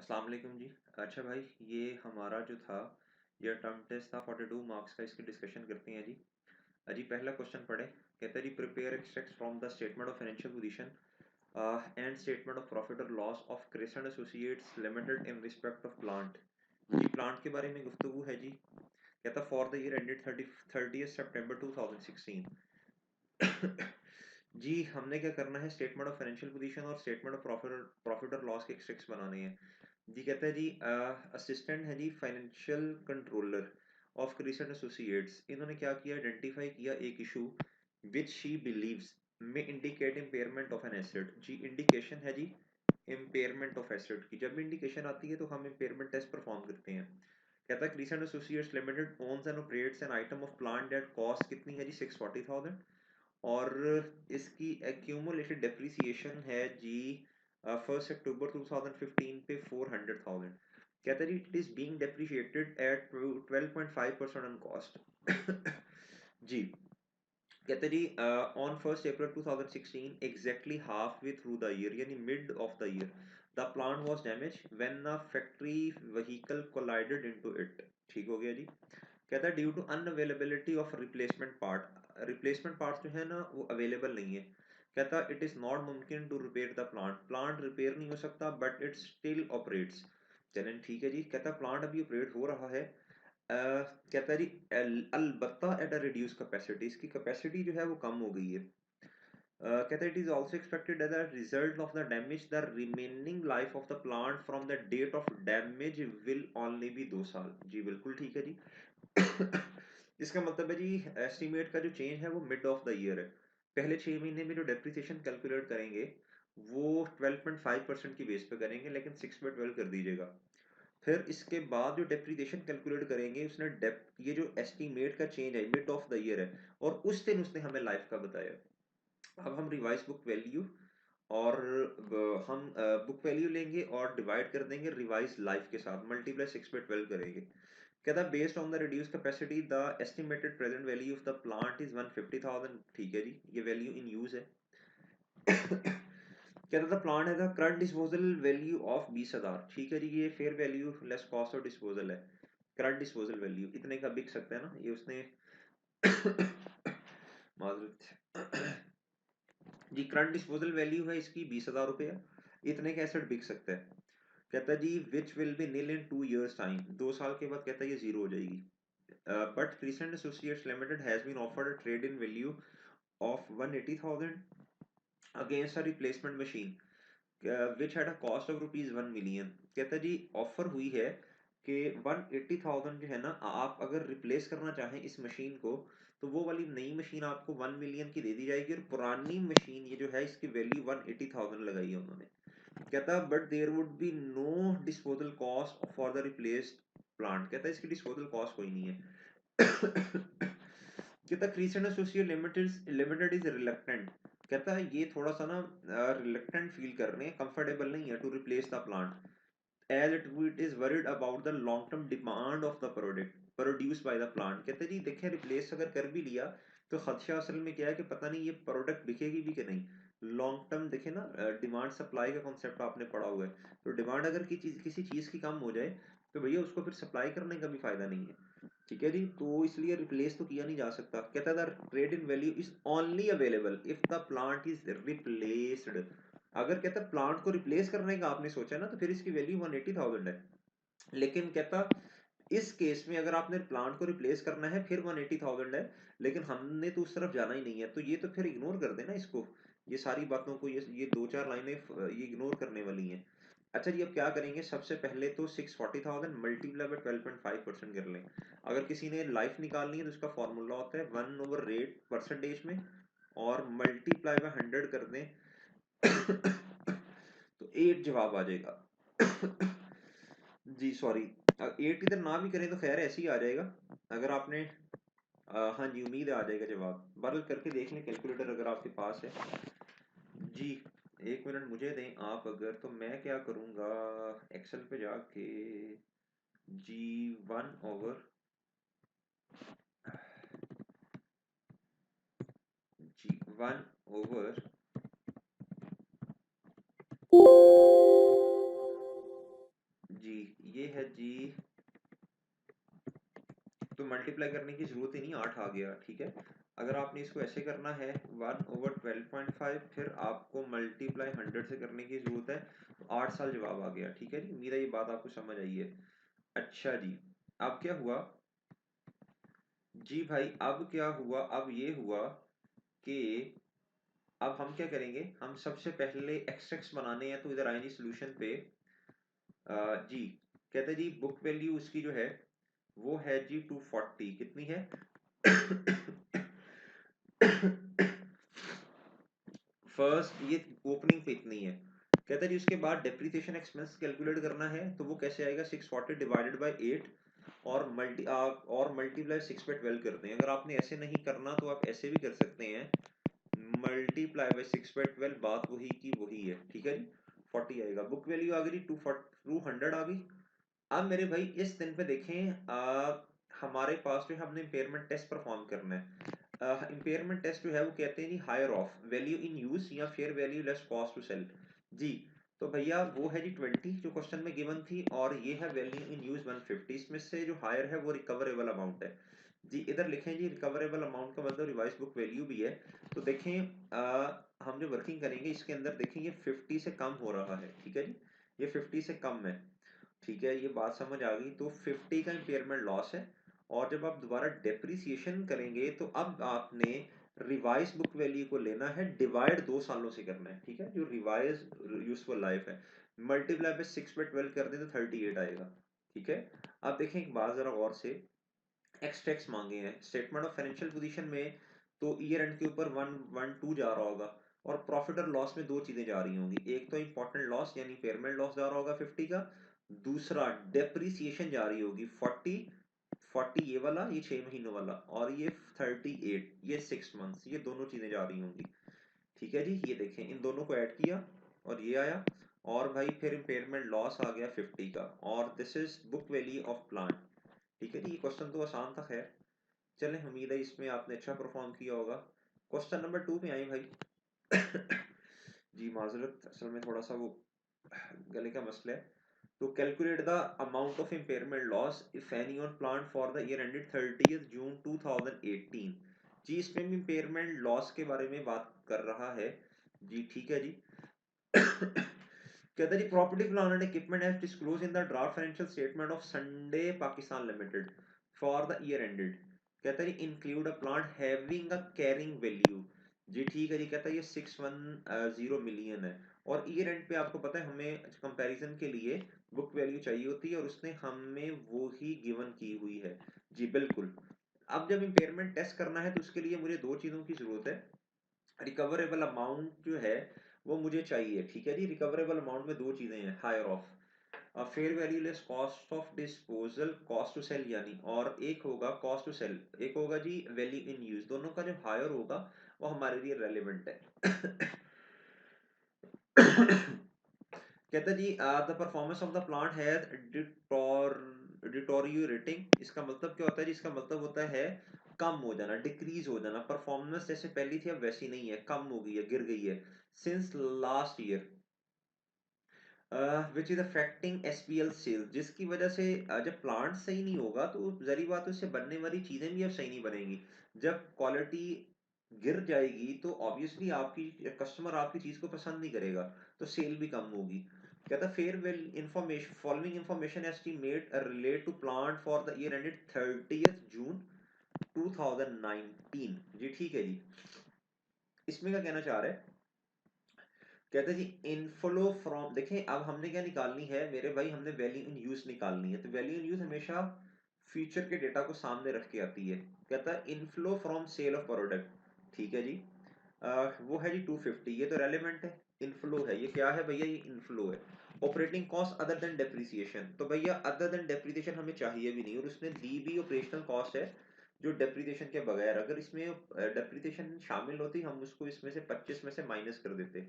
अस्सलाम वालेकुम जी। अच्छा भाई, ये हमारा जो था ये टर्म टेस्ट था 42 मार्क्स का। इसकी डिस्कशन करते हैं जी। जी पहला क्वेश्चन पढ़े। कहता है जी prepare extracts from the statement of financial position and statement of profit और loss of crescent associates Limited in respect of plant. जी प्लांट के बारे में गुफ्तगू है जी। कहता फॉर द ईयर एंडेड 30 सितंबर 2016। जी हमने क्या करना है, स्टेटमेंट ऑफ फाइनेंशियल पोजीशन और स्टेटमेंट ऑफ प्रॉफिट और लॉस के एक्सट्रैक्ट्स बनाने हैं जी। कहता है जी असिस्टेंट है जी financial controller of crescent associates. इन्होंने क्या किया, आइडेंटिफाई किया एक इशू विच शी बिलीव्स में indicate impairment of an asset. जी इंडिकेशन है जी इम्पेयरमेंट ऑफ एसेट की। जब भी इंडिकेशन आती है तो हम इम्पेयरमेंट टेस्ट परफॉर्म करते हैं। कहता है crescent associates limited owns and operates an item of plant that cost कितनी है जी 640,000 और इसकी एक्यूमुलेटेड डेप्रिसिएशन है जी 1 अक्टूबर 2015 पे 400,000। कहता है जी it is being depreciated at 12.5% on cost. जी कहते हैं जी on 1 April 2016 exactly half way through the year यानी mid of the year the plant was damage when a factory vehicle collided into it. ठीक हो गया जी। कहता है due to unavailability of replacement parts जो है ना वो अवेलेबल नहीं है। कहता इट इज नॉट मुमकिन to repair the plant repair नहीं हो सकता बट इट स्टिल ऑपरेट्स। चलें ठीक है जी। कहता प्लांट अभी ऑपरेट हो रहा है। कहता है जी अलबत्ता एट अ रिड्यूस कैपेसिटी, इसकी कैपेसिटी जो है वो कम हो गई है। कहता है it is also expected as a result of the damage the remaining life of the plant from the date of damage will only be 2 साल। जी बिल्कुल ठीक है जी। इसका मतलब है जी एस्टिमेट का जो चेंज है वो मिड ऑफ द ईयर है। पहले 6 महीने में जो डेप्रिसिएशन कैलकुलेट करेंगे वो 12.5% की बेस पे करेंगे, लेकिन 6/12 कर दीजिएगा। फिर इसके बाद जो डेप्रिसिएशन कैलकुलेट करेंगे उसने ये जो एस्टिमेट का चेंज है मिड ऑफ द ईयर है और उस दिन उसने हमें लाइफ का बताया। अब हम रिवाइज बुक वैल्यू और हम बुक वैल्यू लेंगे और डिवाइड कर देंगे रिवाइज लाइफ के साथ, मल्टीप्लाई 6/12 करेंगे। कहता based on the reduce capacity the estimated present value of the plant is 150,000। ठीक है जी, ये वैल्यू इन यूज है। कहता था प्लांट है the current disposal value of 20,000। ठीक है जी, ये fair value less cost of disposal है। करंट डिस्पोजल वैल्यू इतने का बिक सकता है ना ये उसने। माजरत जी, करंट डिस्पोजल वैल्यू है इसकी 20,000 रुपये है। इतने का एसेट बिक सकता है। कहता है जी which will be nil in 2 years time, 2 साल के बाद कहता है ये जीरो हो जाएगी। But crescent associates limited has been offered a trade in value of 180,000 against a replacement machine which had a cost of ₹1 million। कहता है जी ऑफर हुई है कि 180,000 जो है ना आप अगर रिप्लेस करना चाहें इस मशीन को तो वो वाली नई मशीन आपको 1 million की दे दी जाएगी और पुरानी मशीन ये जो है इसकी वैल्यू 180,000 लगाई है उन्होंने। कहता but there would be no disposal cost for the replaced plant. कहता इसकी डिस्पोजल कॉस्ट कोई नहीं है। कहता crescent associate limited is reluctant. कहता है ये थोड़ा सा ना रिलक्टेंट फील कर रहे हैं, कंफर्टेबल नहीं है to replace the plant as it is worried about the long term demand of the product produce by the plant. कहते जी देखें रिप्लेस अगर कर भी लिया तो खदशा असल में क्या है कि पता नहीं ये प्रोडक्ट बिकेगी भी कि नहीं। लॉन्ग टर्म देखे ना, डिमांड सप्लाई का कॉन्सेप्ट आपने पढ़ा हुआ है। तो डिमांड अगर किसी चीज की कम हो जाए तो भैया उसको फिर सप्लाई करने का भी फायदा नहीं है। ठीक है जी, तो इसलिए रिप्लेस तो किया नहीं जा सकता। कहता है trade in value is only available if the plant is replaced. अगर कहता प्लांट को रिप्लेस करने का आपने सोचा ना तो फिर इसकी वैल्यू 180,000 है। लेकिन कहता इस केस में अगर आपने प्लांट को रिप्लेस करना है फिर 180,000 है, लेकिन हमने तो उस तरफ जाना ही नहीं है तो ये तो फिर इग्नोर कर देना इसको। ये सारी बातों को ये 2-4 लाइनें ये इग्नोर करने वाली हैं। अच्छा जी, अब क्या करेंगे, सबसे पहले तो 640,000 मल्टीप्लाई बाय 12.5% कर लें। अगर किसी ने लाइफ निकालनी है तो उसका फॉर्मूला होता है 1/रेट परसेंटेज में और मल्टीप्लाई बाय 100 कर दें तो 8 जवाब आ जाएगा। जी सॉरी, 8 इधर ना भी करें तो खैर ऐसे ही आ जाएगा। अगर आपने हाँ जी उम्मीद है आ जाएगा जवाब। बरल करके देख लें कैलकुलेटर अगर आपके पास है। जी 1 मिनट मुझे दें आप अगर, तो मैं क्या करूँगा एक्सेल पे जाके G1 ओवर जी, तो मल्टीप्लाई करने की जरूरत ही नहीं, 8 आ गया, ठीक है। अगर आपने इसको ऐसे करना है 1/12.5, फिर आपको मल्टीप्लाई 100 से करने की जरूरत है, तो 8 साल जवाब आ गया, ठीक है जी। उम्मीद है ये बात आपको समझ आई है। अच्छा जी, अब क्या हुआ जी भाई, अब क्या हुआ, अब ये हुआ कि अब हम क्या करेंगे, हम सबसे पहले एक्सट्रैक्ट्स बनाने हैं, तो इधर आएंगे सॉल्यूशन पे। जी, कहते हैं जी बुक वैल्यू उसकी जो है वो है जी 240, कितनी है फर्स्ट ये ओपनिंग पे इतनी है। कहता है जी उसके बाद डेप्रिसिएशन एक्सपेंस कैलकुलेट करना है, तो वो कैसे आएगा, 640 डिवाइडेड बाय 8 और मल्टीप्लाई 6 पे 12 करते हैं। अगर आपने ऐसे नहीं करना तो आप ऐसे भी कर सकते हैं, मल्टीप्लाई बाय 6 पे 12, बात वही की वही है, ठीक है जी। 40 आएगा, बुक वैल्यू आ गई 200 आ गई। अब मेरे भाई इस दिन पे देखें, हमारे पास जो है हमने इम्पेयरमेंट टेस्ट परफॉर्म करना है। इम्पेयरमेंट टेस्ट जो है वो कहते हैं जी higher of value in use या fair value less cost to sell जी। तो भैया वो है जी 20 जो क्वेश्चन में गिवन थी, और ये है वैल्यू इन यूज 150। इसमें से जो हायर है वो रिकवरेबल अमाउंट है जी। इधर लिखें जी रिकवरेबल अमाउंट का मतलब रिवाइज बुक वैल्यू भी है। तो देखें हम जो वर्किंग करेंगे इसके अंदर देखें ये 50 से कम हो रहा है, ठीक है जी, ये 50 से कम है, ठीक है, ये बात समझ आ गई। तो 50 का इम्पेयरमेंट लॉस है, और जब आप दोबारा डेप्रिसिएशन करेंगे तो अब आपने रिवाइज बुक वैल्यू को लेना है, डिवाइड 2 सालों से करना है, ठीक है, जो रिवाइज यूजफुल लाइफ है, मल्टीप्लाई पे 6 पे 12 कर दें तो 38 आएगा, ठीक है। अब देखें एक बात जरा गौर से, एक्सट्रैक्ट्स मांगे हैं स्टेटमेंट ऑफ फाइनेंशियल पोजीशन में, तो ईयर एंड के ऊपर 112 जा रहा होगा, और प्रॉफिट और लॉस में दो चीजें जा रही होंगी, एक तो इंपॉर्टेंट लॉस यानी पेमेंट लॉस जा रहा होगा 50 का, दूसरा डेप्रिसिएशन जा रही होगी 40 ये वाला, ये 6 महीनों वाला, और ये 38 ये 6 मंथ्स, ये दोनों चीजें जा रही होंगी, ठीक है जी। ये देखें इन दोनों को ऐड किया और ये आया, और भाई फिर इम्पेयरमेंट लॉस आ गया 50 का, और this is book value of plant, ठीक है जी। ये क्वेश्चन तो आसान था, खैर चलें, उम्मीद है इसमें आपने अच्छा परफॉर्म किया होगा। क्वेश्चन नंबर 2 पे आए भाई जी माजरत, असल में थोड़ा सा वो गले का मसला है। तो calculate the amount of impairment loss if any on plant for the year ended 30th June 2018 जी। इसमें भी इम्पेयरमेंट लॉस के बारे में बात कर रहा है जी, ठीक है जी कहता है जी property plant and equipment as disclose in the draft financial statement of Sunday Pakistan Limited for the year ended, कहता है include a plant having a carrying value जी, ठीक है जी। कहता है ये 610 मिलियन है, और ईयर एंड पे आपको पता है हमें कंपैरिजन के लिए बुक वैल्यू चाहिए होती है, और उसने हमें वो ही गिवन की हुई है जी, बिल्कुल। अब जब इम्पेयरमेंट टेस्ट करना है तो उसके लिए मुझे दो चीजों की जरूरत है, रिकवरेबल अमाउंट जो है वो मुझे चाहिए, ठीक है जी। रिकवरेबल अमाउंट में दो चीजें हैं, higher of fair value less cost of disposal cost to sell यानी, और एक होगा कॉस्ट टू सेल, एक होगा जी वैल्यू इन यूज। दोनों का जो हायर होगा वो हमारे लिए रेलेवेंट है कहता जी the performance of the plant has deteriorating, इसका मतलब क्या होता है जी, इसका मतलब होता है कम हो जाना, डिक्रीज हो जाना, परफॉर्मेंस जैसे पहली थी अब वैसी नहीं है, कम हो गई है, गिर गई है, since last year which is affecting SPL sales, जिसकी वजह से जब प्लांट सही नहीं होगा तो जरी बात है उससे बनने वाली चीजें भी अब सही नहीं बनेंगी। जब क्वालिटी गिर जाएगी तो ऑब्वियसली आपकी कस्टमर आपकी चीज को पसंद नहीं करेगा, तो सेल भी कम होगी। कहता fair value information following information estimate relate to plant for the year ended 30th June 2019 जी, ठीक है जी। इसमें क्या कहना चाह रहे हैं, कहते हैं जी इनफ्लो फ्रॉम, देखें अब हमने क्या निकालनी है मेरे भाई, हमने वैल्यू इन यूज निकालनी है, तो वैल्यू इन यूज हमेशा फ्यूचर के डेटा को सामने रख के आती है। कहता है inflow from sale of product, ठीक है जी। वो है जी 250, ये तो रेलिवेंट है, इनफ्लो है, ये क्या है भैया, ये इनफ्लो है। Operating cost other than depreciation, तो भैया अदर देन डेप्रिसिएशन हमें चाहिए भी नहीं, और उसने दी भी ऑपरेशनल कॉस्ट है जो डेप्रिसिएशन के बगैर, अगर इसमें डेप्रिसिएशन शामिल होती हम उसको इसमें से 25 में से माइनस कर देते।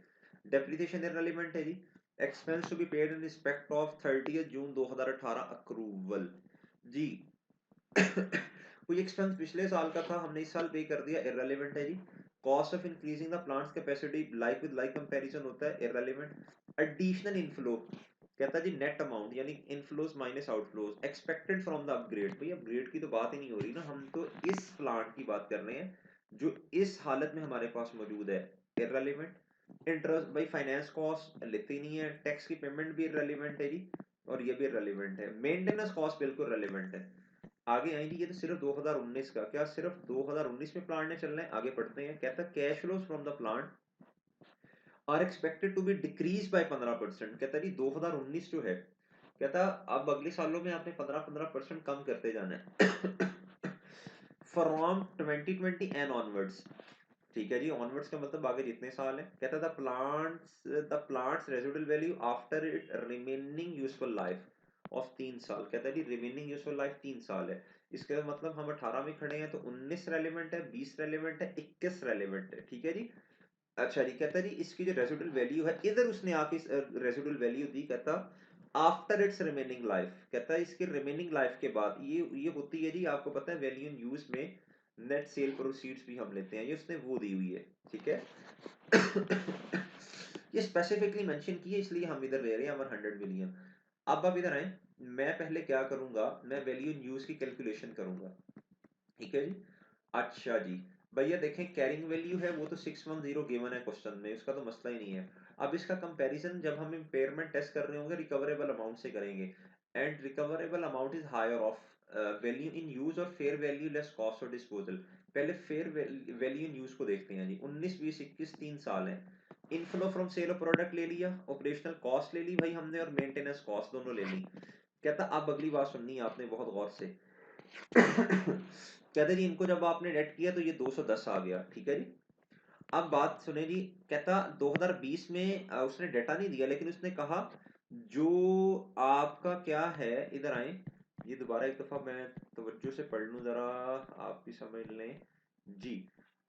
डेप्रिसिएशन इररिलेवेंट है जी। Expense to be paid in respect of 30th June 2018 accrual जी कोई एक्सपेंस पिछले साल का था हमने इस साल पे कर दिया, इररिलेवेंट है जी। Cost of increasing the plant's capacity like with like comparison होता है, इररिलेवेंट। एडिशनल इनफ्लो, कहता जी नेट अमाउंट यानी inflows minus outflows expected from the upgrade. भाई अपग्रेड की तो बात ही नहीं हो रही ना, हम तो इस प्लांट की बात कर रहे हैं जो इस हालत में हमारे पास मौजूद है। इररेलेवेंट। इंटरेस्ट भाई फाइनेंस कॉस्ट लेते ही नहीं है, टैक्स की पेमेंट भी इररेलेवेंट है जी, और ये भी इररेलेवेंट है। मेंटेनेंस कॉस्ट बिल्कुल रेलेवेंट है। आगे आएंगे, ये तो सिर्फ 2019 का, क्या सिर्फ 2019 में प्लांट ने चलना है? आगे पढ़ते हैं। कहता cash flows from the plant are expected to be decrease by 15%। कहता जी 2019 जो है, कहता अब अगले सालों में आपने 15% कम करते जाना है फ्रॉम 2020 एंड ऑनवर्ड्स। ठीक है जी, ऑनवर्ड्स का मतलब आगे जितने साल है। कहता the plants residual value after it remaining useful life of 3 साल। कहता है जी रिमेनिंग यूजफुल लाइफ 3 साल है। इसका मतलब हम 18 में खड़े हैं तो 19 रेलिवेंट है, 20 रेलिवेंट है, 21 रेलिवेंट है। ठीक है जी। अच्छा जी, कहता जी इसकी जो रेजिडुअल वैल्यू है, इधर उसने आके रेजिडुअल वैल्यू दी। कहता आफ्टर इट्स रिमेनिंग लाइफ, कहता है इसके रिमेनिंग लाइफ के बाद, ये होती है जी, आपको पता है वैल्यू इन यूज में नेट सेल प्रोसीड्स भी हम लेते हैं, ये उसने वो दी हुई है। ठीक है ये स्पेसिफिकली मेंशन की है इसलिए हम इधर ले रहे हैं 100 मिलियन। अब आप इधर आए, मैं पहले क्या करूंगा, मैं वैल्यू इन यूज की कैलकुलेशन करूंगा। ठीक है जी। अच्छा जी, भैया देखें कैरिंग वैल्यू है वो तो 610 गिवन है क्वेश्चन में, उसका तो मसला ही नहीं है। अब इसका कंपैरिजन जब हम इम्पेयरमेंट टेस्ट कर रहे होंगे रिकवरेबल अमाउंट से करेंगे, and recoverable amount is higher of value in use और fair value less cost of disposal. पहले फेयर वैल्यू इन यूज को देखते हैं जी। 19 20 21 3 साल है। Inflow from sale of product ले लिया, ऑपरेशनल कॉस्ट ले ली भाई हमने, और मेंटेनेंस कॉस्ट दोनों ले ली। कहता अब अगली बात सुननी है आपने बहुत गौर से कहते जी इनको जब आपने नेट किया तो ये 210 आ गया। ठीक है जी। अब बात सुने जी। कहता 2020 में उसने डेटा नहीं दिया, लेकिन उसने कहा जो आपका क्या है, इधर आए, ये दोबारा एक दफा मैं तवज्जो से पढ़ लूं जरा, आप भी समझ लें जी।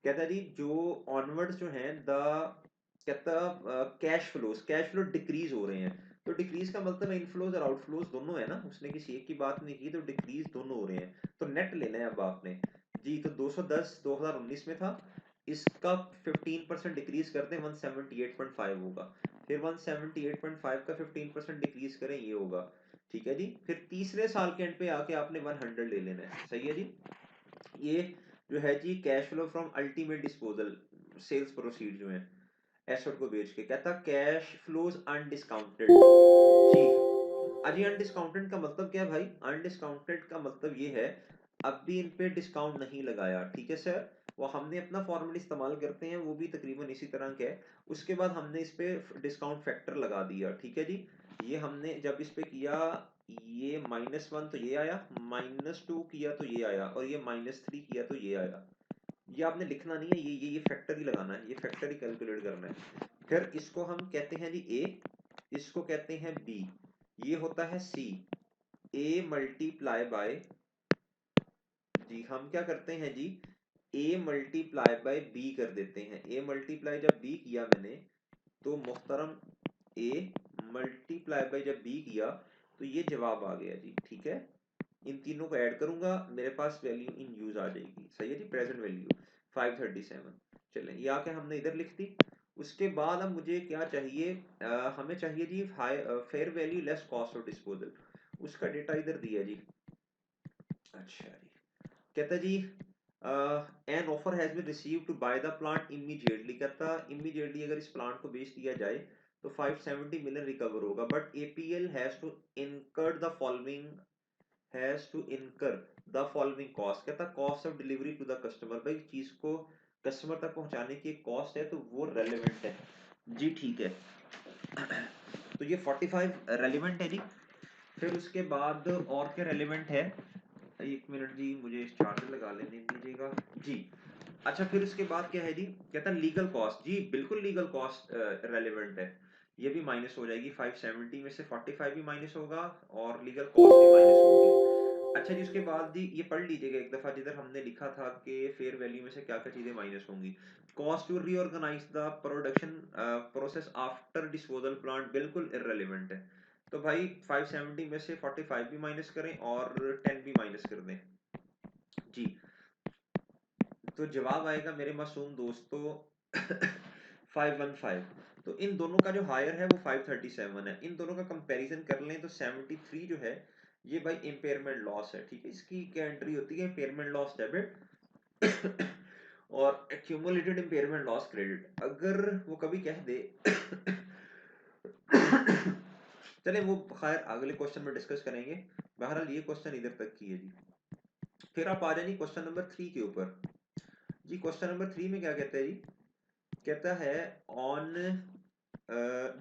कहता जी जो ऑनवर्ड्स जो हैं द, कहता कैश फ्लो डिक्रीज हो रहे हैं। तो डिक्रीज का मतलब इनफ्लोज और आउटफ्लोज दोनों है ना, उसने किसी एक की बात नहीं की, तो डिक्रीज दोनों हो रहे हैं। तो नेट लेना है अब आपने जी। तो 210 2019 में था, इसका 15% डिक्रीज करते हैं 178.5 होगा। फिर 178.5 का 15% डिक्रीज करें, ये होगा। ठीक है जी। फिर तीसरे साल के एंड पे आके आपने 100 ले लेना है। सही है जी। ये जो है जी cash flow from ultimate disposal, sales proceed जो है एसेट को बेच के। कहता कैश फ्लोज अनडिस्काउंटेड जी। अजी अनडिस्काउंटेड का मतलब क्या है भाई? अनडिस्काउंटेड का मतलब ये है अभी इन पे डिस्काउंट नहीं लगाया। ठीक है सर, वो हमने अपना फॉर्मूला इस्तेमाल करते हैं, वो भी तकरीबन इसी तरह का है। उसके बाद हमने इस पे डिस्काउंट फैक्टर लगा दिया। ठीक है जी। ये हमने जब इस पे किया, ये -1 तो ये आया, -2 किया तो ये आया, और ये -3 किया तो ये आया। ये आपने लिखना नहीं है, ये फैक्टर ही लगाना है, ये फैक्टर ही कैलकुलेट करना है। फिर इसको हम कहते हैं जी ए, इसको कहते हैं बी, ये होता है सी। ए मल्टीप्लाई बाय, जी हम क्या करते हैं जी, ए मल्टीप्लाई बाय बी कर देते हैं। ए मल्टीप्लाई जब बी किया मैंने, तो मुहतरम ए मल्टीप्लाई बाय जब बी किया तो ये जवाब आ गया जी। ठीक है, इन तीनों को ऐड करूंगा, मेरे पास वैल्यू इन यूज आ जाएगी। सही है जी, प्रेजेंट वैल्यू 537। चलें, ये आके हमने इधर लिख दी। उसके बाद अब मुझे क्या चाहिए, हमें चाहिए जी high fair value less cost of disposal, उसका डेटा इधर दिया जी। अच्छा जी, कहता जी an offer has been received to buy the plant immediately. कहता इमीडिएटली अगर इस प्लांट को बेच दिया जाए तो 570 मिलियन रिकवर होगा, but APL has to incurred the following, has to incur the following cost. कहता cost of delivery to the customer, भाई चीज को कस्टमर तक पहुंचाने की एक कॉस्ट है, तो वो रेलेवेंट है जी। ठीक है तो ये 45 रेलेवेंट है जी। फिर उसके बाद और क्या रेलेवेंट है, एक मिनट जी, मुझे इस चार्जर लगा लेने दीजिएगा जी। अच्छा, फिर उसके बाद क्या है जी, कहता लीगल कॉस्ट, जी बिल्कुल लीगल कॉस्ट रेलेवेंट है, ये भी माइनस हो जाएगी। 570 में से 45 भी माइनस होगा और लीगल कॉस्ट भी माइनस होगी। अच्छा जी, उसके बाद जी ये पढ़ लीजिएगा एक दफा, जिधर हमने लिखा था कि फेयर वैल्यू में से क्या क्या चीजें माइनस होंगी। Cost to reorganise the production process after disposal plant बिल्कुल इररेलेवेंट है। तो भाई 570 में से 45 भी माइनस करें और 10 भी माइनस कर दें जी, तो जवाब आएगा मेरे मासूम दोस्तों 515। तो इन दोनों का जो हायर है वो 537 है, इन दोनों का कंपैरिजन कर लें तो 73 जो है ये भाई इम्पेयरमेंट लॉस है, ठीक है। इसकी क्या एंट्री होती है, इम्पेयरमेंट लॉस डेबिट और एक्यूमुलेटेड इम्पेयरमेंट लॉस क्रेडिट। अगर वो कभी कह दे चले वो खैर अगले क्वेश्चन में डिस्कस करेंगे। बहरहाल ये क्वेश्चन इधर तक की है जी। फिर आप आ जाइए क्वेश्चन नंबर 3 के ऊपर जी। क्वेश्चन नंबर 3 में क्या कहता है जी, कहता है ऑन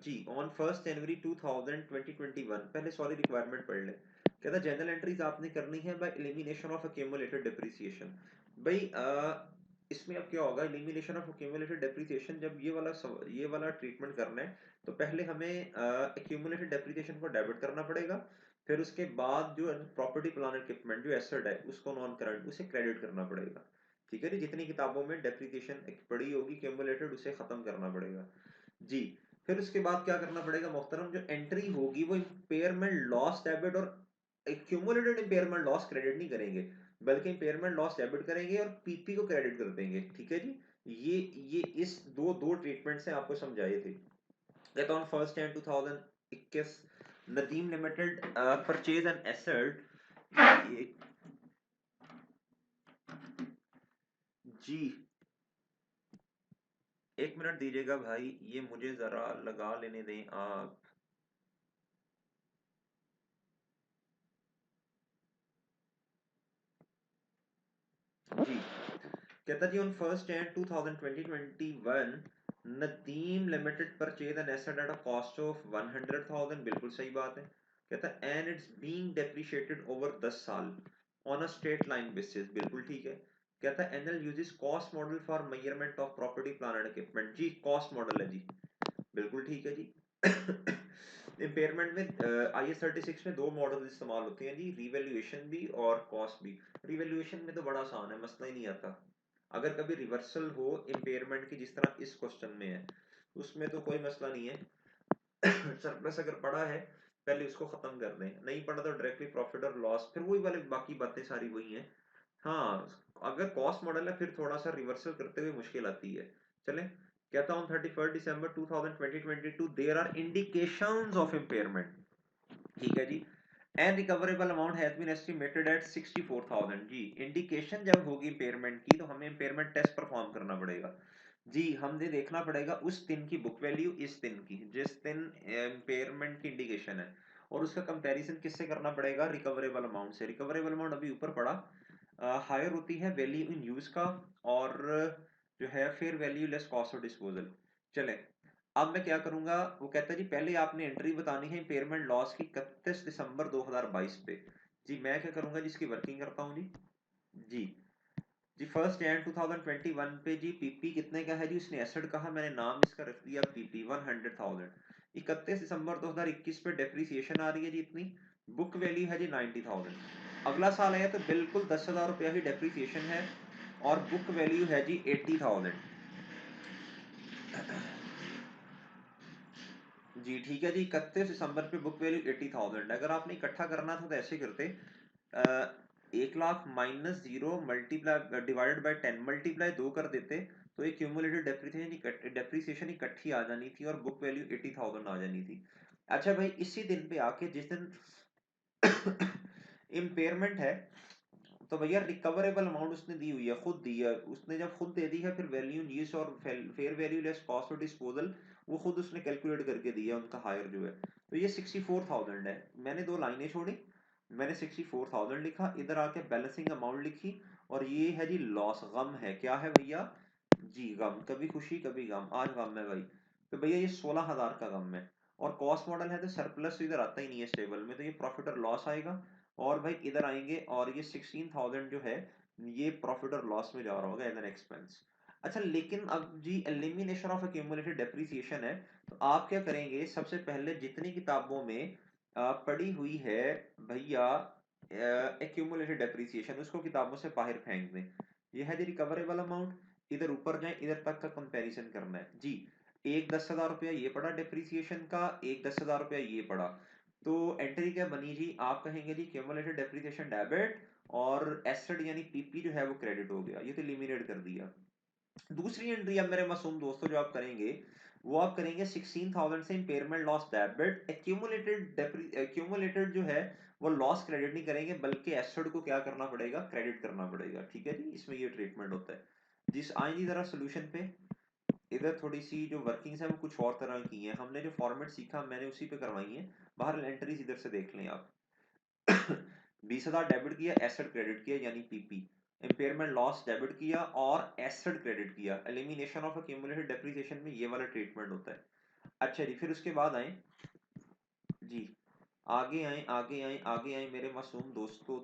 जी ऑन 1 जनवरी 2021, पहले सॉरी रिक्वायरमेंट पढ़ ले। कहता जनरल एंट्रीज आपने करनी है by elimination of accumulated depreciation. भाई इसमें अब क्या होगा, एलिमिनेशन ऑफ एक्यूमुलेटेड डेप्रिसिएशन, जब ये वाला ट्रीटमेंट करना है तो पहले हमें एक्यूमुलेटेड डेप्रिसिएशन को डेबिट करना पड़ेगा, फिर उसके बाद जो प्रॉपर्टी प्लांट इक्विपमेंट जो एसेट है उसको नॉन करंट उसे क्रेडिट करना पड़ेगा, ठीक है जी। जितनी किताबों में डेप्रिसिएशन पड़ी होगी एक्यूमुलेटेड उसे खत्म करना पड़ेगा जी। फिर उसके बाद क्या करना पड़ेगा मोहतरम, जो एंट्री होगी वो इम्पेयरमेंट लॉस डेबिट और एक्यूमुलेटेड इम्पेयरमेंट लॉस क्रेडिट नहीं करेंगे, बल्कि इम्पेयरमेंट लॉस डेबिट करेंगे और पीपी को क्रेडिट कर देंगे, ठीक है जी। ये इस दो दो ट्रीटमेंट से आपको समझाए थे। कहता हूँ 1 Jan 2021 Nadeem Limited purchase an asset जी। एक मिनट दीजिएगा भाई, ये मुझे जरा लगा लेने दें आप। जी कहता जी on 1 Jan 2021 Nadeem Limited purchase an asset at a cost of 100,000, बिल्कुल सही बात है। कहता and it's being depreciated over 10 साल on a straight line basis, बिल्कुल ठीक है। कहता है NL uses cost model for measurement of property plant and equipment, जी कॉस्ट मॉडल है जी, बिल्कुल ठीक है जी। इम्पेयरमेंट में IS 36 में दो मॉडल इस्तेमाल होते हैं जी, रिवैल्यूएशन भी और कॉस्ट भी। रिवैल्यूएशन में तो बड़ा आसान है, मसला ही नहीं आता। अगर कभी रिवर्सल हो इम्पेयरमेंट की जिस तरह इस क्वेश्चन में है उसमें तो कोई मसला नहीं है। सरप्लस अगर पड़ा है पहले उसको खत्म कर दें, नहीं पड़ा तो डायरेक्टली प्रॉफिट और लॉस, फिर वही वाले बाकी बातें सारी वही हैं। हाँ अगर कॉस्ट मॉडल है फिर थोड़ा सा रिवर्सल करते हुए मुश्किल आती है। चलें, कहता हूँ 31 दिसंबर 2022 there are indications of impairment, ठीक है जी। And recoverable amount has been estimated at 64,000 जी। इंडिकेशन जब होगी इम्पेयरमेंट की तो हमें इम्पेयरमेंट टेस्ट परफॉर्म करना पड़ेगा जी। हमने देखना पड़ेगा उस दिन की बुक वैल्यू इस दिन की, जिस दिन इम्पेयरमेंट की इंडिकेशन है, और उसका कंपैरिजन किससे करना पड़ेगा, रिकवरेबल अमाउंट से। रिकवरेबल अमाउंट अभी ऊपर पड़ा हायर होती है वैल्यू इन यूज का, और जो है fair value less cost of disposal. चले अब मैं क्या करूंगा, वो कहता है जी पहले आपने एंट्री बतानी है इम्पेयरमेंट लॉस की 31 दिसंबर 2022 पे जी। मैं क्या करूंगा जिसकी वर्किंग करता हूँ जी। जी जी 1 Jan 2021 पे जी पीपी कितने का है जी, उसने एसेट कहा, मैंने नाम इसका रख दिया पीपी 100,000। 31 दिसंबर 2021 पे डेप्रीसिएशन आ रही है जी इतनी, बुक वैल्यू है जी 90,000। अगला साल है तो बिल्कुल 10,000 रुपया ही डेप्रीसिएशन है और बुक वैल्यू है जी 80,000 जी। ठीक है जी 31 दिसंबर पे बुक वैल्यू 80,000। अगर आपने इकट्ठा करना था तो ऐसे करते 1 lakh minus 0 multiply divided by 10 multiply 2 कर देते तो एक क्यूमुलेटेड डेप्रिसिएशन इकट्ठी आ जानी थी और बुक वैल्यू 80,000 आ जानी थी। अच्छा भाई इसी दिन पे आके जिस दिन इम्पेयरमेंट है तो भैया रिकवरेबल अमाउंट उसने दी हुई है, खुद दी है उसने, जब खुद दे दी है फिर वैल्यू यूज और fair value less cost of disposal वो खुद उसने कैलकुलेट करके दिया उनका हायर जो है। तो ये 64,000 है, मैंने दो लाइनें छोड़ी, मैंने 64,000 लिखा, इधर आके बैलेंसिंग अमाउंट लिखी, और ये है जी लॉस, गम है, क्या है भैया जी गम, कभी खुशी कभी गम, आज गम है भाई। तो भैया ये 16,000 का गम है, और कॉस्ट मॉडल है तो सरप्लस तो इधर आता ही नहीं है स्टेबल में, तो ये प्रॉफिट और लॉस आएगा, और भाई इधर आएंगे और ये 16,000 जो है ये प्रॉफिट और लॉस में जा रहा होगा एज एन एक्सपेंस। अच्छा लेकिन अब जी एलिमिनेशन ऑफ एक्यूमुलेटेड डेप्रिसिएशन है, तो आप क्या करेंगे, सबसे पहले जितनी किताबों में पड़ी हुई है भैया एक्यूमुलेटेड डेप्रिसिएशन उसको किताबों से बाहर फेंक दें। ये है जी रिकवरेबल अमाउंट, इधर ऊपर जाए इधर तक का कंपैरिजन करना है जी। एक 10,000 रुपया ये पड़ा डेप्रिसिएशन का, एक 10,000 रुपया ये पड़ा, तो एंट्री क्या बनी जी, आप कहेंगे जी क्यूमुलेटेड डेप्रिसिएशन डेबिट और एसेट यानी पीपी जो है वो क्रेडिट हो गया, ये तो एलिमिनेट कर दिया। दूसरी एंट्री अब मेरे मासूम दोस्तों जो आप करेंगे वो आप करेंगे 16,000 से इम्पेयरमेंट लॉस डेबिट, एक्यूमुलेटेड जो है वो लॉस क्रेडिट नहीं करेंगे, बल्कि एसेट को क्या करना पड़ेगा, क्रेडिट करना पड़ेगा। ठीक है जी, इसमें ये ट्रीटमेंट होता है। जिस आएंगी जरा सोल्यूशन पे, इधर थोड़ी सी जो वर्किंग्स है वो कुछ और तरह की हैं। हमने जो फॉर्मेट सीखा मैंने उसी पे करवाई है। बाहर एंट्रीज इधर से देख लें आप। 20,000 डेबिट किया, एसेट क्रेडिट किया यानी पीपी। इम्पेयरमेंट लॉस डेबिट किया और एसेट क्रेडिट किया। एलिमिनेशन ऑफ एक्यूमुलेटेड डेप्रिसिएशन में ये वाला ट्रीटमेंट होता है। अच्छा जी, फिर उसके बाद आए जी, आगे आए आगे आए आगे आए मेरे मासूम दोस्तों।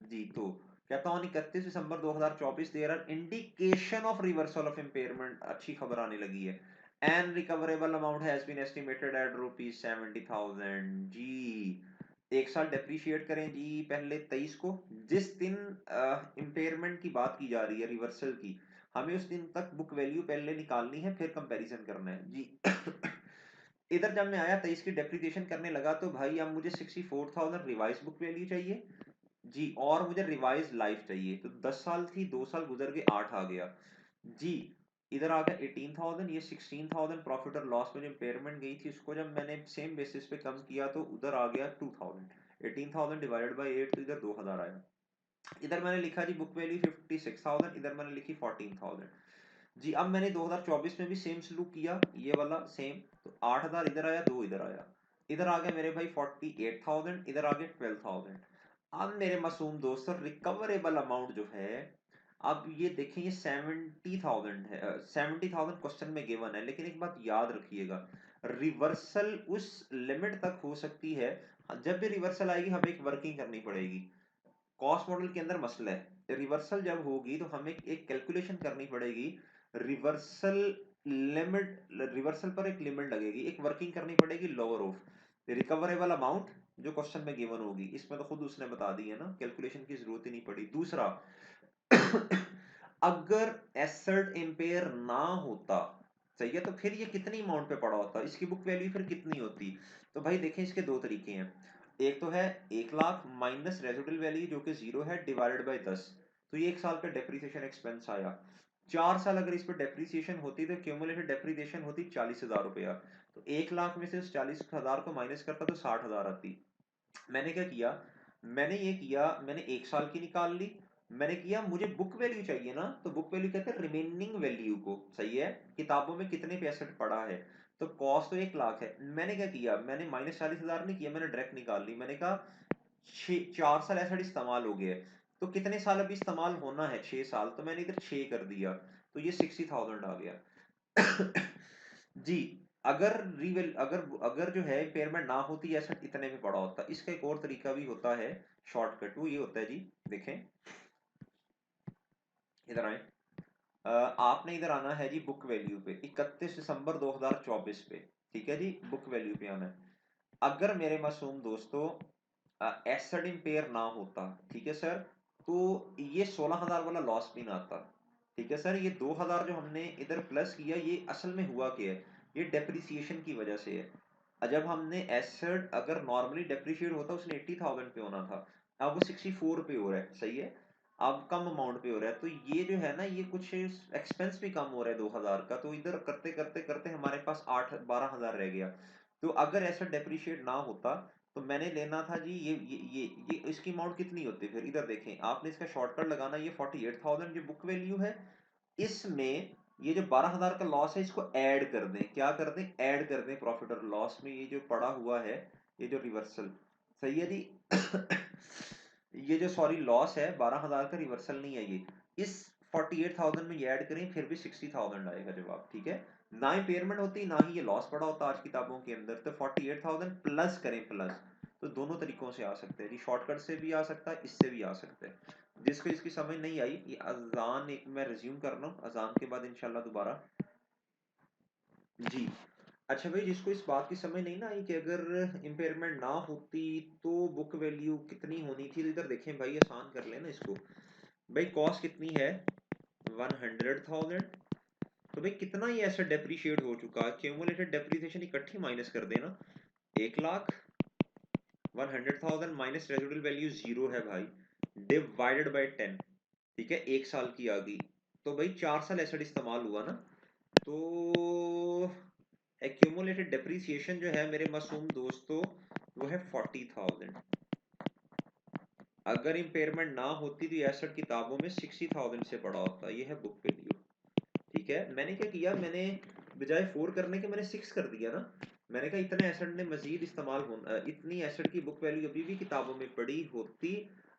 जी तो कहता हूँ 31 दिसंबर 2024 there are indication of reversal of impairment. अच्छी खबर आने लगी है। An recoverable amount has been estimated at ₹70,000। जी, एक साल डेप्रीशिएट करें जी पहले 23 को, जिस दिन इम्पेयरमेंट की बात की जा रही है रिवर्सल की, हमें उस दिन तक बुक वैल्यू पहले निकालनी है, फिर कंपैरिजन करना है जी। इधर जब मैं आया 23 की डेप्रिसिएशन करने लगा तो भाई अब मुझे 64,000 रिवाइज बुक वैल्यू चाहिए जी, और मुझे रिवाइज लाइफ चाहिए। तो 10 साल थी, 2 साल गुजर के 8 आ गया जी। इधर आ गया 18,000, ये 16,000 प्रॉफिट और लॉस में जो इम्पेयरमेंट गई थी उसको जब मैंने सेम बेसिस पे कम किया तो उधर आ गया 2,000। 18,000 डिवाइडेड बाई 8 तो इधर 2,000 आया। इधर मैंने लिखा जी बुक वैल्यू 56,000, इधर मैंने लिखी 14,000 जी। अब मैंने 2024 में भी सेम सलूक किया, ये वाला सेम। तो 8,000 इधर आया, 2 इधर आया। इधर आ गया मेरे भाई 48,000, इधर आ गया 12,000। अब मेरे मासूम दोस्तों रिकवरेबल अमाउंट जो है, अब ये देखें ये 70,000 है। 70,000 क्वेश्चन में गिवन है, लेकिन एक बात याद रखिएगा, रिवर्सल उस लिमिट तक हो सकती है। जब भी रिवर्सल आएगी हमें एक वर्किंग करनी पड़ेगी। कॉस्ट मॉडल के अंदर मसला है, रिवर्सल जब होगी तो हमें एक कैलकुलेशन करनी पड़ेगी। रिवर्सल लिमिट, रिवर्सल पर एक लिमिट लगेगी, एक वर्किंग करनी पड़ेगी लोअर ऑफ रिकवरेबल अमाउंट जो क्वेश्चन में गिवन होगी। इसमें तो खुद उसने बता दी है ना, कैलकुलेशन की जरूरत ही नहीं पड़ी। दूसरा, अगर एसेट इंपेयर ना होता, सही है, तो फिर ये कितनी अमाउंट पे पड़ा होता, इसकी बुक वैल्यू फिर कितनी होती। तो भाई देखें इसके दो तरीके हैं। एक तो है 1 लाख माइनस रेजिडुअल वैल्यू जो कि 0 है डिवाइडेड बाय 10। तो ये 1 साल का डेप्रिसिएशन एक्सपेंस आया। 4 साल अगर इस पर डेप्रिसिएशन होती तो क्यूमुलेटेड डेप्रिसिएशन होती 40,000 रुपया। तो 1 लाख में से उस 40,000 को माइनस करता तो 60,000 आती। मैंने क्या किया, मैंने ये किया, मैंने 1 साल की निकाल ली। मैंने किया मुझे बुक वैल्यू चाहिए ना, तो बुक वैल्यू कहते हैं रिमेनिंग वैल्यू को, सही है, किताबों में कितने पे एसेट पड़ा है। तो कॉस्ट तो 1 लाख है, मैंने क्या किया, मैंने माइनस 40,000 नहीं किया, मैंने डायरेक्ट निकाल ली। मैंने कहा 4 साल एसेट इस्तेमाल हो गए, तो कितने साल अभी इस्तेमाल होना है, 6 साल, तो मैंने इधर 6 कर दिया। तो ये 60,000 आ गया। जी, अगर रिवेल अगर अगर जो है इम्पेयरमेंट ना होती ऐसा इतने में पड़ा होता। इसका एक और तरीका भी होता है शॉर्टकट, वो ये होता है जी, देखें इधर आए। आपने इधर आना है जी बुक वैल्यू पे 31 दिसंबर 2024 पे। ठीक है जी, बुक वैल्यू पे आना है। अगर मेरे मासूम दोस्तों एसेट इम्पेयर ना होता, ठीक है सर, तो ये 16,000 वाला लॉस भी ना आता। ठीक है सर, ये 2,000 जो हमने इधर प्लस किया ये असल में हुआ क्या है, ये डेप्रिसिएशन की वजह से है। जब हमने एसेट अगर नॉर्मली डेप्रिशिएट होता उसने 80,000 पे होना था, अब वो 64 पे हो रहा है, सही है, अब कम अमाउंट पे हो रहा है। तो ये जो है ना, ये कुछ एक्सपेंस भी कम हो रहा है 2,000 का। तो इधर करते करते करते हमारे पास 12,000 रह गया। तो अगर एसेट डेप्रिशिएट ना होता तो मैंने लेना था जी ये इसकी अमाउंट कितनी होती, फिर इधर देखें आपने इसका शॉर्टकट लगाना। ये 48,000 जो बुक वैल्यू है, इसमें ये जो 12,000 का लॉस है इसको ऐड कर दें। क्या कर दें, ऐड कर दें प्रॉफिट और लॉस में, ये जो पड़ा हुआ है, ये जो रिवर्सल, सही है जी। ये जो सॉरी लॉस है 12,000 का, रिवर्सल नहीं है ये, इस 48,000 में ये ऐड करें फिर भी 60,000 आएगा जवाब। ठीक है, ना इम्पेयरमेंट होती ना ही ये लॉस पड़ा होता आज किताबों के अंदर। तो 48,000 प्लस करें प्लस। तो दोनों तरीकों से आ सकते हैं जी, शॉर्टकट से भी आ सकता है, इससे भी आ सकते हैं। जिसको इसकी समझ नहीं आई, ये अजान एक मैं रिज्यूम कर रहा हूँ, अजान के बाद इंशाल्लाह दोबारा जी। अच्छा भाई, जिसको इस बात की समझ नहीं ना आई कि अगर इम्पेयरमेंट ना होती तो बुक वैल्यू कितनी होनी थी, तो इधर देखें भाई, आसान कर लेना इसको। भाई कॉस्ट कितनी है, 100,000। तो भाई कितना ये ऐसा डेप्रिशिएट हो चुका है, क्यूमुलेटेड डेप्रिसिएशन इकट्ठी माइनस कर देना। 1 लाख 100,000 माइनस रेजिडुअल वैल्यू 0 है भाई, डिवाइडेड बाय 10। ठीक है, 1 साल की आ गई। तो भाई 4 साल एसेट इस्तेमाल हुआ ना, तो एक्यूमुलेटेड डेप्रिसिएशन जो है मेरे मासूम दोस्तों वो है 40,000। अगर इम्पेयरमेंट ना होती तो ये एसेट किताबों में 60,000 से पड़ा होता। ये है बुक वैल्यू। ठीक है, मैंने क्या किया, मैंने बजाय 4 करने के मैंने 6 कर दिया ना। मैंने कहा इतने एसेट ने मजीद इस्तेमाल होना, इतनी एसेट की बुक वैल्यू अभी भी किताबों में पड़ी होती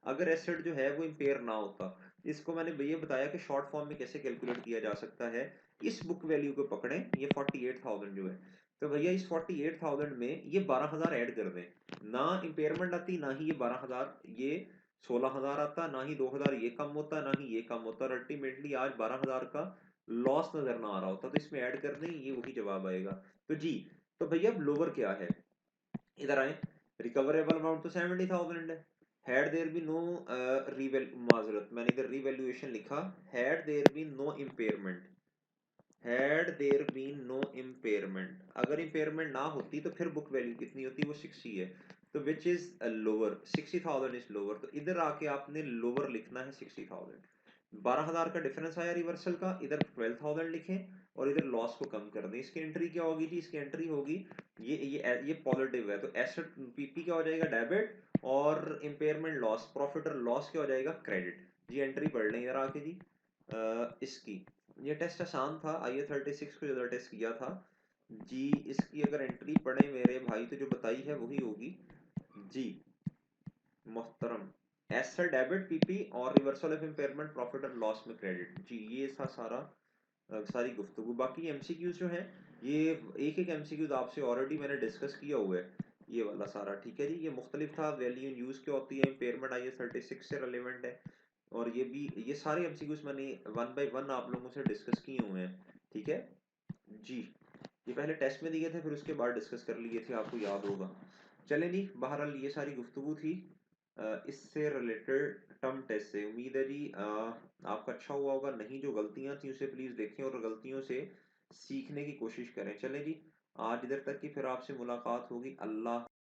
अगर एसेट जो है वो इम्पेयर ना होता। इसको मैंने ये बताया कि शॉर्ट फॉर्म में कैसे कैलकुलेट किया जा सकता है। इस बुक वैल्यू को पकड़ें, ये 48,000 जो है, तो भैया इस 48,000 में ये 12,000 ऐड कर दें। ना इम्पेयरमेंट आती, ना ही ये 12,000, ये 16,000 आता, ना ही 2,000 ये कम होता, ना ही ये कम होता, और अल्टीमेटली आज 12,000 का लॉस नजर ना आ रहा होता। तो इसमें ऐड कर दें, ये वही जवाब आएगा। तो जी, तो भैया अब लोअर क्या है, इधर आए। रिकवरेबल अमाउंट तो 70,000 है। हैड देयर बी नो माजरत, मैंने इधर रिवैल्यूएशन लिखा, had there be no impairment, had there been no impairment, अगर इम्पेयरमेंट ना होती तो फिर बुक वैल्यू कितनी होती, वो 60 है। तो which is lower, 60,000 is lower. तो इधर आके आपने लोअर लिखना है 60,000। 12,000 का डिफरेंस आया रिवर्सल का, इधर 12,000 लिखें और इधर लॉस को कम कर दें। इसकी एंट्री क्या होगी जी, इसकी एंट्री होगी ये पॉजिटिव है, तो एसेट पीपी क्या हो जाएगा, डेबिट, और इम्पेयरमेंट लॉस, प्रॉफिट और लॉस क्या हो जाएगा, क्रेडिट। जी एंट्री पढ़ लें इधर आके जी। इसकी, ये टेस्ट आसान था, आईए 36 को ज्यादा टेस्ट किया था जी। इसकी अगर एंट्री पढ़े मेरे भाई तो जो बताई है वही होगी जी मोहतरम। एसेट डेबिट पीपी और रिवर्सल ऑफ इम्पेयरमेंट प्रॉफिट और लॉस में क्रेडिट जी। ये था सारा सारी गुफ्तगू। बाकी एमसीक्यूज जो है ये एक एक एमसीक्यूज आपसे ऑलरेडी मैंने डिस्कस किया हुआ है, ये वाला सारा। ठीक है जी, ये मुख्तलिफ था, वैल्यू इन यूज क्या होती है, इम्पेयरमेंट आईए 36 से रिलेवेंट है। और ये भी, ये सारे एमसीक्यूज मैंने वन बाय वन आप लोगों से डिस्कस किए हुए हैं। ठीक है जी, ये पहले टेस्ट में दिए थे, फिर उसके बाद डिस्कस कर लिए थे, आपको याद होगा। चलें जी, बहरहाल ये सारी गुफ्तगू थी इससे रिलेटेड टर्म टेस्ट से। उम्मीद है जी आपका अच्छा हुआ होगा। नहीं, जो गलतियां थी उसे प्लीज देखें और गलतियों से सीखने की कोशिश करें। चलें जी, आज इधर तक की, फिर आपसे मुलाकात होगी। अल्लाह